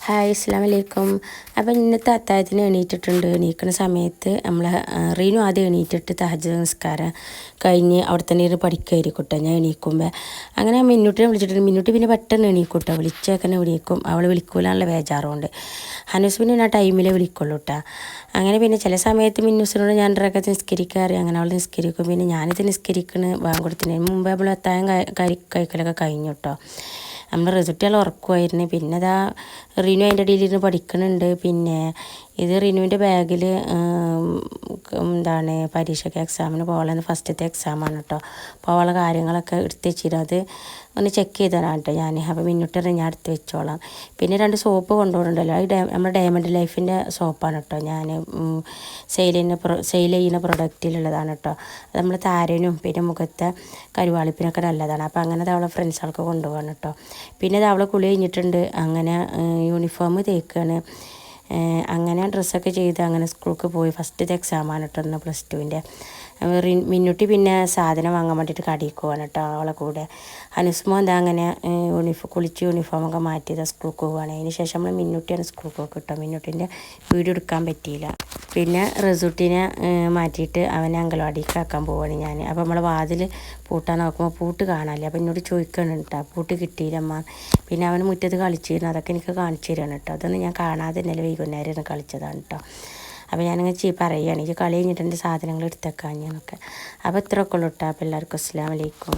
Hi അസ്സലാമു അലൈക്കും. അപ്പോൾ ഇന്നത്തെ അത്താഴത്തിന് എണീറ്റിട്ടുണ്ട്. എണീക്കുന്ന സമയത്ത് നമ്മൾ റീനു ആദ്യം എണീറ്റിട്ട് തഹജ്ജുദ് നിസ്കാരം കഴിഞ്ഞ് അവിടെ തന്നെ ഇരുന്ന് പഠിക്കുമായിരിക്കട്ടെ ഞാൻ എണീക്കുമ്പോൾ. അങ്ങനെ മിന്നൂട്ടിനെ വിളിച്ചിട്ടുണ്ട്. മിന്നൂട്ടി പിന്നെ പെട്ടെന്ന് എണീക്കൂട്ടോ. വിളിച്ചേക്കന്നെ വിളിക്കും. അവൾ വിളിക്കൂലാനുള്ള ബേജാറുണ്ട്. ഹനൂസ് പിന്നെ ആ ടൈമിലേ വിളിക്കുള്ളൂ കേട്ടോ. അങ്ങനെ പിന്നെ ചില സമയത്ത് മിന്നൂസിനോട് ഞാൻ റകഅത്ത് നിസ്കരിക്കാറ്. അങ്ങനെ അവൾ നിസ്കരിക്കും. പിന്നെ ഞാനിത് നിസ്കരിക്കണ് ബാങ്ക് കൊടുത്തതിന് മുമ്പ് നമ്മൾ അത്താഴം കഴിക്കലൊക്കെ കഴിഞ്ഞു കേട്ടോ. നമ്മൾ റിസൾട്ടുകൾ ഉറക്കുമായിരുന്നു. പിന്നെ അതാ റിനു അതിൻ്റെ ഇടയിലിരുന്ന് പഠിക്കുന്നുണ്ട്. പിന്നെ ഇത് റിനുവിൻ്റെ ബാഗിൽ എന്താണ് പരീക്ഷയ്ക്ക് എക്സാമിന് പോകാൻ ഫസ്റ്റത്തെ എക്സാമാണ് കേട്ടോ. അപ്പോൾ അവളെ കാര്യങ്ങളൊക്കെ എടുത്ത് വെച്ചിട്ട് അത് ഒന്ന് ചെക്ക് ചെയ്ത് തരാം കേട്ടോ ഞാൻ. അപ്പോൾ മിന്നിട്ട് ഞാൻ എടുത്ത് വെച്ചോളാം. പിന്നെ 2 സോപ്പ് കൊണ്ടുപോകുന്നുണ്ടല്ലോ. അത് നമ്മുടെ ഡയമണ്ട് ലൈഫിൻ്റെ സോപ്പാണ് കേട്ടോ. ഞാൻ സെയിൽ ചെയ്യുന്ന പ്രൊഡക്റ്റിലുള്ളതാണ് കേട്ടോ. അത് നമ്മൾ താരനും പിന്നെ മുഖത്തെ കരുവാളിപ്പിനൊക്കെ നല്ലതാണ്. അപ്പോൾ അങ്ങനെ അവളെ ഫ്രണ്ട്സുകൾക്ക് കൊണ്ടുപോകാൻ കേട്ടോ. പിന്നെ അത് അവളെ കുളി കഴിഞ്ഞിട്ടുണ്ട്. അങ്ങനെ യൂണിഫോം തേക്കുകയാണ്. അങ്ങനെ ഡ്രസ്സൊക്കെ ചെയ്ത് അങ്ങനെ സ്കൂൾക്ക് പോയി. ഫസ്റ്റത്തെ എക്സാമാണ് കേട്ടോ ഇന്ന് +2ൻ്റെ. മിന്നുട്ടി പിന്നെ സാധനം വാങ്ങാൻ വേണ്ടിയിട്ട് കടയിൽ പോവാണ് കേട്ടോ അവളെ കൂടെ. ഹനുസ്മോ എന്താ അങ്ങനെ കുളിച്ച് യൂണിഫോമൊക്കെ മാറ്റിയത് സ്കൂൾക്ക് പോവുകയാണ്. അതിന് ശേഷം നമ്മൾ മിന്നുട്ടിയാണ് സ്കൂൾക്ക് പോക്ക് കേട്ടോ. മിന്നുട്ടിൻ്റെ വീഡിയോ എടുക്കാൻ പറ്റിയില്ല. പിന്നെ റിസൂട്ടിനെ മാറ്റിയിട്ട് അവനെ അംഗൻവാടിക്ക് ആക്കാൻ പോവുകയാണ് ഞാൻ. അപ്പോൾ നമ്മൾ വാതിൽ പൂട്ടാൻ നോക്കുമ്പോൾ പൂട്ട് കാണാനില്ല. അപ്പോൾ എന്നോട് ചോദിക്കണം കേട്ടോ, പൂട്ട് കിട്ടിയില്ലമ്മ. പിന്നെ അവൻ മുറ്റത്ത് കളിച്ചിരുന്നു. അതൊക്കെ എനിക്ക് കാണിച്ചു തരാണ് കേട്ടോ. അതൊന്നും ഞാൻ കാണാതെ ഇന്നലെ വൈകുന്നേരം കളിച്ചതാണ് കേട്ടോ. അപ്പോൾ ഞാനങ്ങനെ പറയുകയാണ് ഈ കളി കഴിഞ്ഞിട്ട് എൻ്റെ സാധനങ്ങൾ എടുത്തേക്കാഞ്ഞെന്നൊക്കെ. അപ്പോൾ ഇത്രയൊക്കെ ഉള്ളൂ കേട്ടോ. അപ്പോൾ എല്ലാവർക്കും അസ്സലാമു അലൈക്കും.